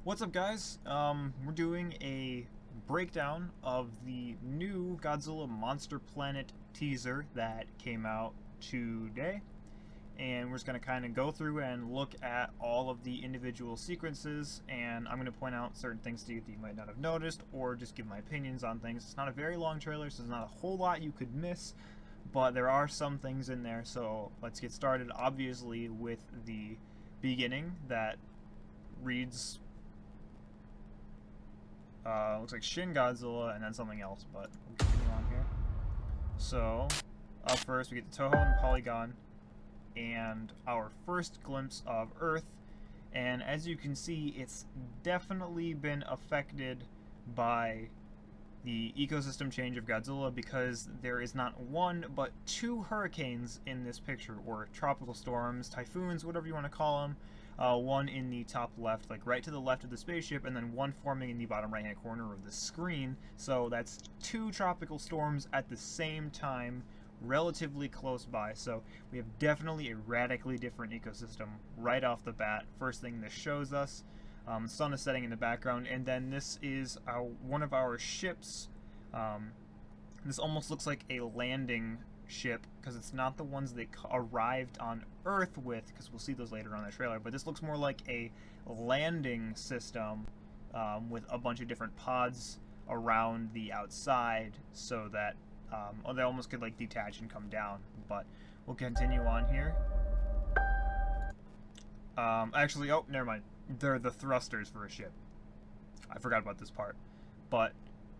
What's up, guys? We're doing a breakdown of the new Godzilla Monster Planet teaser that came out today. And we're just going to kind of go through and look at all of the individual sequences, and I'm going to point out certain things to you that you might not have noticed, or just give my opinions on things. It's not a very long trailer, so there's not a whole lot you could miss, but there are some things in there, so let's get started, obviously, with the beginning that reads looks like Shin Godzilla and then something else, but we'll continue on here. So, up first we get the Toho and the Polygon, and our first glimpse of Earth, and as you can see, it's definitely been affected by the ecosystem change of Godzilla, because there is not one but two hurricanes in this picture, or tropical storms, typhoons, whatever you want to call them. One in the top left, like right to the left of the spaceship, and then one forming in the bottom right hand corner of the screen. So that's two tropical storms at the same time, relatively close by. So we have definitely a radically different ecosystem right off the bat. First thing this shows us. The sun is setting in the background, and then this is one of our ships. This almost looks like a landing ship, because it's not the ones they arrived on Earth with, because we'll see those later on in the trailer, but this looks more like a landing system with a bunch of different pods around the outside, so that they almost could like detach and come down. But we'll continue on here. Actually, oh, never mind. They're the thrusters for a ship. I forgot about this part. But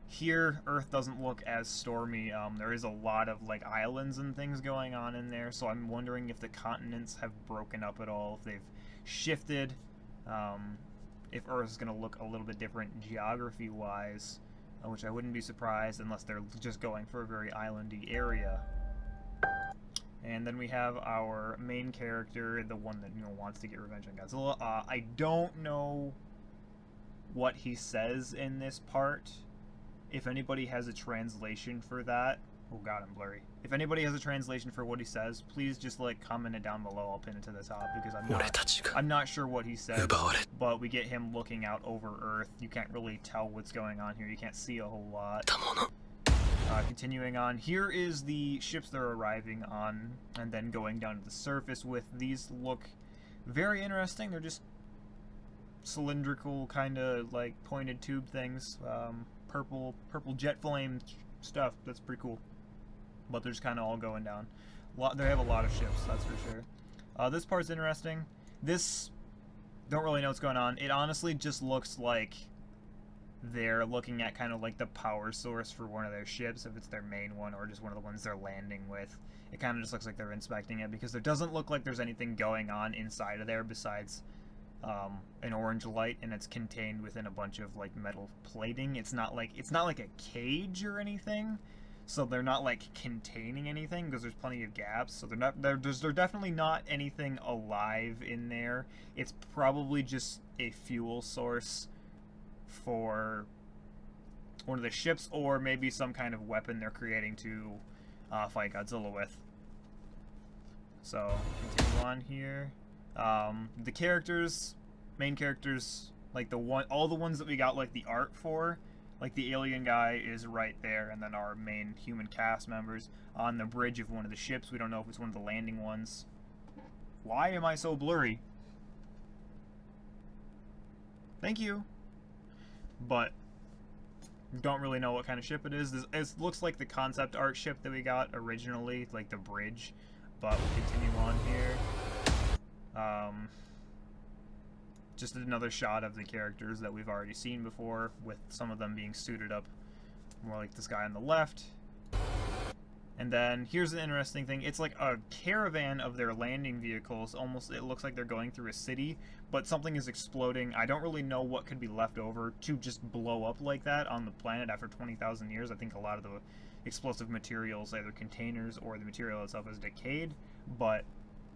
here, Earth doesn't look as stormy. There is a lot of like islands and things going on in there, so I'm wondering if the continents have broken up at all, if they've shifted, if Earth is going to look a little bit different geography-wise, which I wouldn't be surprised unless they're just going for a very islandy area. And then we have our main character, the one that, you know, wants to get revenge on Godzilla. I don't know what he says in this part. If anybody has a translation for that, oh god, I'm blurry. If anybody has a translation for what he says, please just like comment it down below. I'll pin it to the top, because I'm not sure what he says. But we get him looking out over Earth. You can't really tell what's going on here. You can't see a whole lot. Continuing on, here is the ships they're arriving on, and then going down to the surface with. These look very interesting. They're just cylindrical, kind of like pointed tube things. Purple jet flame stuff. That's pretty cool. But they're just kind of all going down. They have a lot of ships, that's for sure. This part's interesting. This, don't really know what's going on. It honestly just looks like they're looking at kind of like the power source for one of their ships, if it's their main one or just one of the ones they're landing with. It kind of just looks like they're inspecting it, because there doesn't look like there's anything going on inside of there besides an orange light, and it's contained within a bunch of like metal plating. It's not like a cage or anything, so they're not like containing anything, because there's plenty of gaps. So there's definitely not anything alive in there. It's probably just a fuel source for one of the ships, or maybe some kind of weapon they're creating to fight Godzilla with. So continue on here. The characters, main characters, like all the ones that we got like the art for, like the alien guy is right there, and then our main human cast members on the bridge of one of the ships. We don't know if it's one of the landing ones. Why am I so blurry? Thank you. But don't really know what kind of ship it is. It looks like the concept art ship that we got originally, like the bridge. But we'll continue on here. Just another shot of the characters that we've already seen before, with some of them being suited up more like this guy on the left. And then here's an interesting thing. It's like a caravan of their landing vehicles. Almost, it looks like they're going through a city, but something is exploding. I don't really know what could be left over to just blow up like that on the planet after 20,000 years. I think a lot of the explosive materials, either containers or the material itself, is decayed. But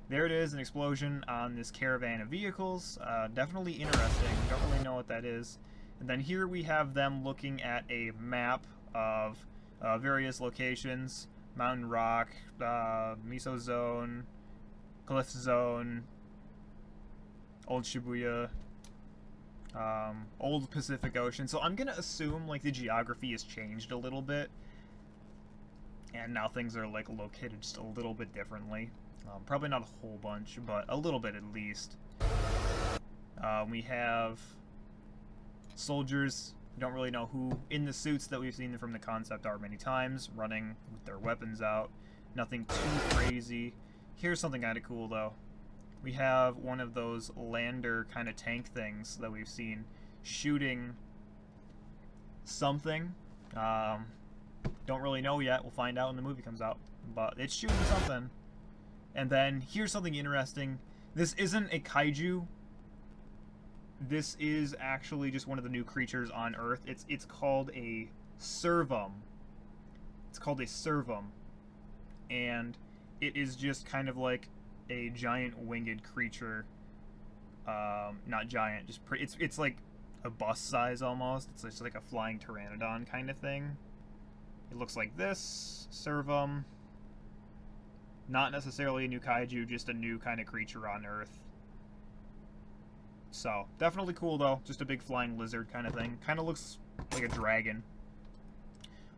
there it is, an explosion on this caravan of vehicles. Definitely interesting. Don't really know what that is. And then here we have them looking at a map of various locations. Mountain Rock, Miso Zone, Cliff Zone, Old Shibuya, Old Pacific Ocean. So I'm gonna assume like the geography has changed a little bit, and now things are like located just a little bit differently. Probably not a whole bunch, but a little bit at least. We have soldiers. We don't really know who in the suits that we've seen from the concept art many times, running with their weapons out. Nothing too crazy. Here's something kind of cool though. We have one of those lander kind of tank things that we've seen shooting something. Don't really know yet. We'll find out when the movie comes out. But it's shooting something. And then here's something interesting. This isn't a kaiju. This is actually just one of the new creatures on Earth. It's called a servum. It's called a servum. And it is just kind of like a giant winged creature. Not giant, just pretty. It's like a bus size almost. It's just like a flying pteranodon kind of thing. It looks like this servum. Not necessarily a new kaiju, just a new kind of creature on Earth. So definitely cool though. Just a big flying lizard kind of thing. Kind of looks like a dragon.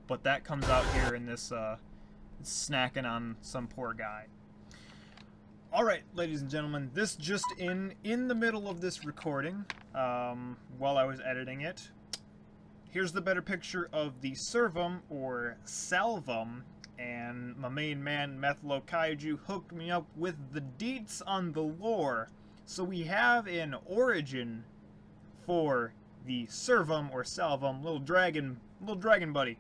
But that comes out here in this snacking on some poor guy. Alright, ladies and gentlemen, this just in the middle of this recording, while I was editing it, here's the better picture of the servum, or salvum, and my main man, Methlo Kaiju, hooked me up with the deets on the lore. So we have an origin for the servum, or salvum, little dragon buddy.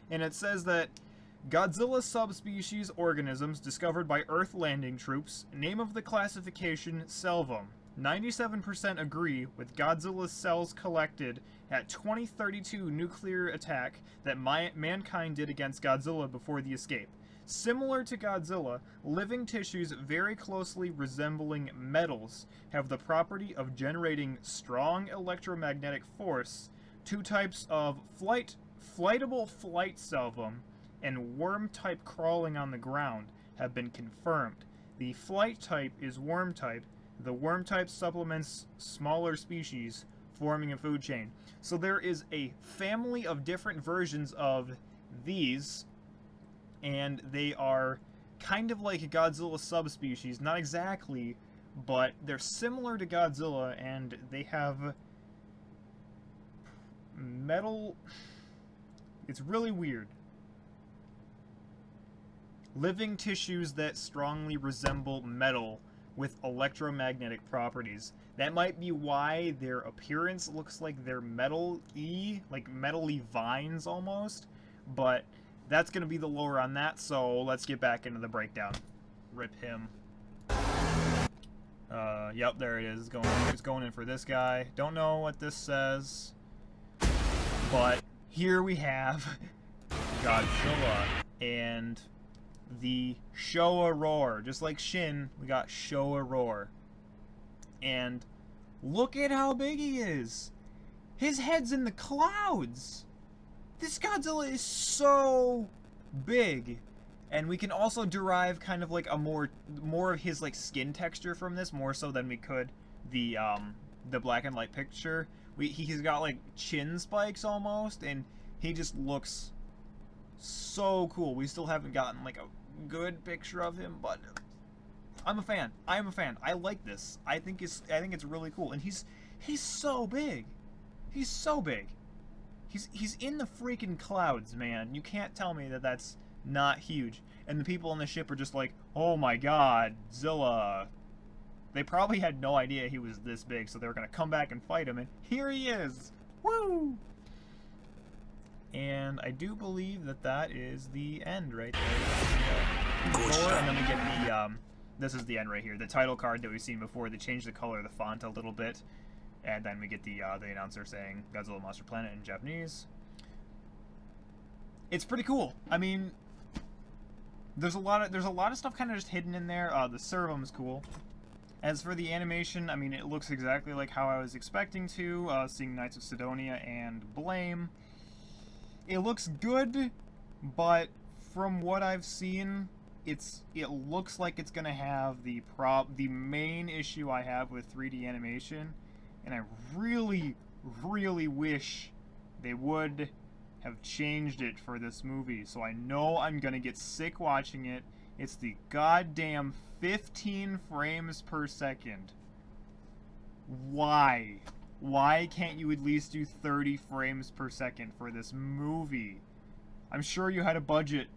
And it says that Godzilla subspecies organisms discovered by Earth landing troops. Name of the classification, Salvum. 97% agree with Godzilla's cells collected at 2032 nuclear attack that mankind did against Godzilla before the escape. Similar to Godzilla, living tissues very closely resembling metals have the property of generating strong electromagnetic force. Two types of flightable flight salvum and worm type crawling on the ground have been confirmed. The flight type is worm type. The worm type supplements smaller species, forming a food chain. So there is a family of different versions of these, and they are kind of like a Godzilla subspecies. Not exactly, but they're similar to Godzilla, and they have metal. It's really weird. Living tissues that strongly resemble metal with electromagnetic properties. That might be why their appearance looks like they're metal-y, like metal-y vines almost, but that's going to be the lore on that, so let's get back into the breakdown. Rip him. Yep, there it is. It's going in for this guy. Don't know what this says, but here we have Godzilla and the Showa Roar. Just like Shin, we got Showa Roar. And look at how big he is. His head's in the clouds. This Godzilla is so big. And we can also derive kind of like a more of his like skin texture from this, more so than we could the black and white picture. He's got like chin spikes almost, and he just looks so cool. We still haven't gotten like a good picture of him, but I'm a fan. I am a fan. I like this. I think it's really cool. And he's so big. He's so big. He's in the freaking clouds, man. You can't tell me that that's not huge. And the people on the ship are just like, oh my god, Zilla. They probably had no idea he was this big, so they were gonna come back and fight him, and here he is. Woo! And I do believe that is the end right there. And then we get the, this is the end right here. The title card that we've seen before. They changed the color of the font a little bit. And then we get the announcer saying Godzilla Monster Planet in Japanese. It's pretty cool. I mean, there's a lot of stuff kind of just hidden in there. The servum is cool. As for the animation, I mean, it looks exactly like how I was expecting to, seeing Knights of Sidonia and Blame. It looks good, but from what I've seen, it looks like it's gonna have the main issue I have with 3D animation And I really, really wish they would have changed it for this movie. So I know I'm going to get sick watching it. It's the goddamn 15 frames per second. Why? Why can't you at least do 30 frames per second for this movie? I'm sure you had a budget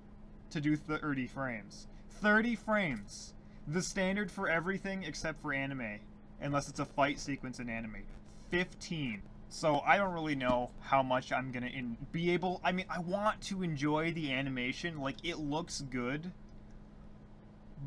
to do 30 frames. 30 frames. The standard for everything except for anime. Unless it's a fight sequence in anime. 15. So I don't really know how much I'm gonna be able... I mean, I want to enjoy the animation. Like, it looks good.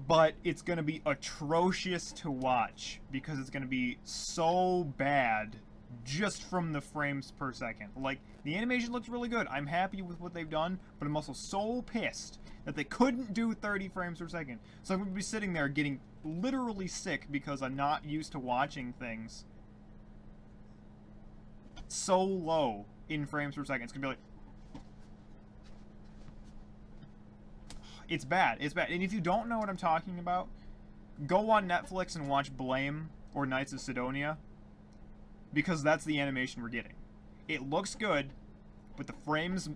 But it's gonna be atrocious to watch. Because it's gonna be so bad just from the frames per second. Like, the animation looks really good. I'm happy with what they've done. But I'm also so pissed that they couldn't do 30 frames per second. So I'm gonna be sitting there getting literally sick because I'm not used to watching things so low in frames per second. It's gonna be like, it's bad. It's bad. And if you don't know what I'm talking about, go on Netflix and watch Blame or Knights of Sidonia, because that's the animation we're getting. It looks good, but the frames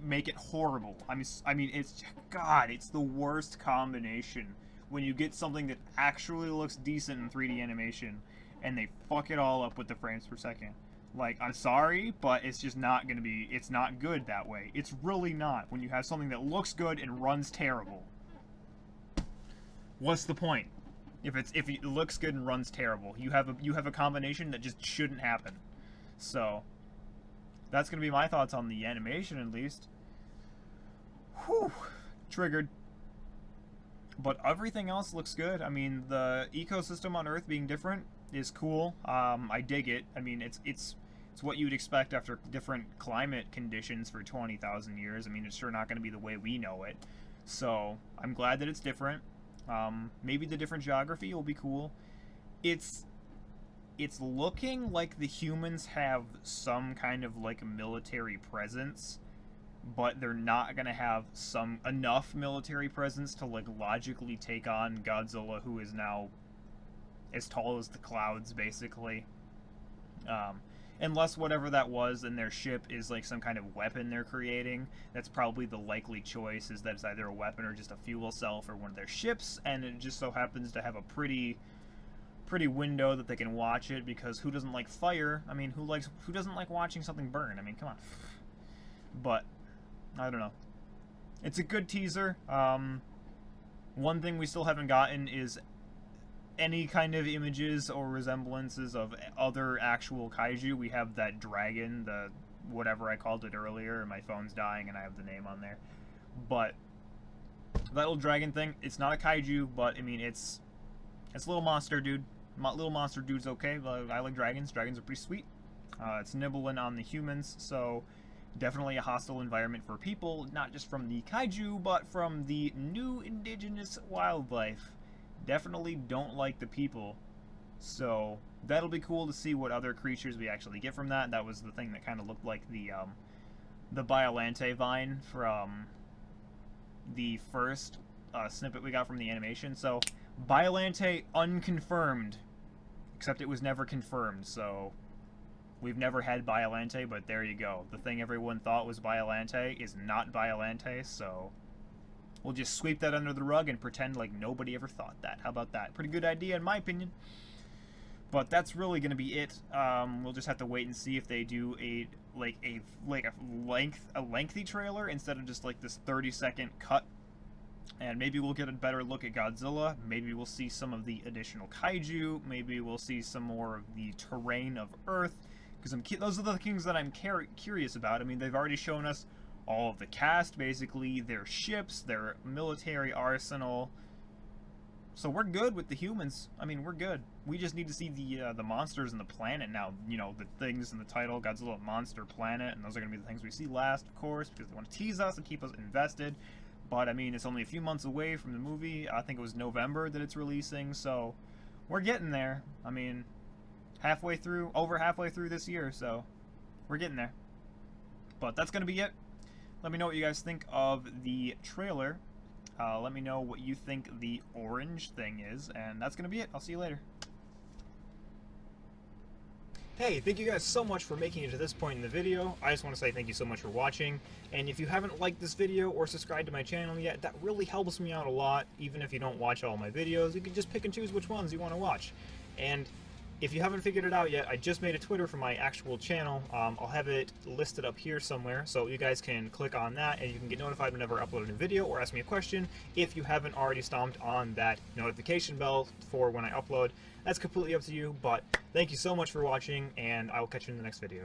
make it horrible. I mean, it's, God, it's the worst combination when you get something that actually looks decent in 3D animation and they fuck it all up with the frames per second. Like, I'm sorry, but it's just not gonna be, it's not good that way. It's really not when you have something that looks good and runs terrible. What's the point? If it looks good and runs terrible, you have a combination that just shouldn't happen. So that's gonna be my thoughts on the animation, at least. Whew, triggered. But everything else looks good. I mean, the ecosystem on Earth being different is cool. I dig it. I mean, it's what you'd expect after different climate conditions for 20,000 years. I mean, it's sure not going to be the way we know it. So I'm glad that it's different. Maybe the different geography will be cool. It's looking like the humans have some kind of like military presence, but they're not gonna have enough military presence to like logically take on Godzilla, who is now as tall as the clouds, basically. Unless whatever that was in their ship is like some kind of weapon they're creating. That's probably the likely choice, is that it's either a weapon or just a fuel cell for one of their ships, and it just so happens to have a pretty window that they can watch it, because who doesn't like fire? I mean, who doesn't like watching something burn? I mean, come on. But I don't know. It's a good teaser. One thing we still haven't gotten is any kind of images or resemblances of other actual kaiju. We have that dragon, the whatever I called it earlier, and my phone's dying and I have the name on there. But that little dragon thing, it's not a kaiju, but I mean, it's a little monster dude. Little monster dude's okay. I like dragons. Dragons are pretty sweet. It's nibbling on the humans, so definitely a hostile environment for people, not just from the kaiju, but from the new indigenous wildlife. Definitely don't like the people. So that'll be cool to see what other creatures we actually get from that. That was the thing that kind of looked like the Biolante vine from the first snippet we got from the animation. So Biolante unconfirmed, except it was never confirmed, so we've never had Biolante, but there you go. The thing everyone thought was Biolante is not Biolante, so we'll just sweep that under the rug and pretend like nobody ever thought that. How about that? Pretty good idea, in my opinion. But that's really going to be it. We'll just have to wait and see if they do a lengthy trailer instead of just like this 30-second cut. And maybe we'll get a better look at Godzilla. Maybe we'll see some of the additional kaiju. Maybe we'll see some more of the terrain of Earth. Because those are the things that I'm curious about. I mean, they've already shown us all of the cast, basically, their ships, their military arsenal. So we're good with the humans. I mean, we're good. We just need to see the monsters and the planet now. You know, the things in the title, Godzilla Monster Planet, and those are going to be the things we see last, of course, because they want to tease us and keep us invested. But, I mean, it's only a few months away from the movie. I think it was November that it's releasing, so we're getting there. I mean, over halfway through this year, so we're getting there. But that's going to be it. Let me know what you guys think of the trailer. Let me know what you think the orange thing is, and that's going to be it. I'll see you later. Hey, thank you guys so much for making it to this point in the video. I just want to say thank you so much for watching. And if you haven't liked this video or subscribed to my channel yet, that really helps me out a lot. Even if you don't watch all my videos, you can just pick and choose which ones you want to watch. And if you haven't figured it out yet, I just made a Twitter for my actual channel. I'll have it listed up here somewhere, so you guys can click on that and you can get notified whenever I upload a new video or ask me a question if you haven't already stomped on that notification bell for when I upload. That's completely up to you, but thank you so much for watching, and I will catch you in the next video.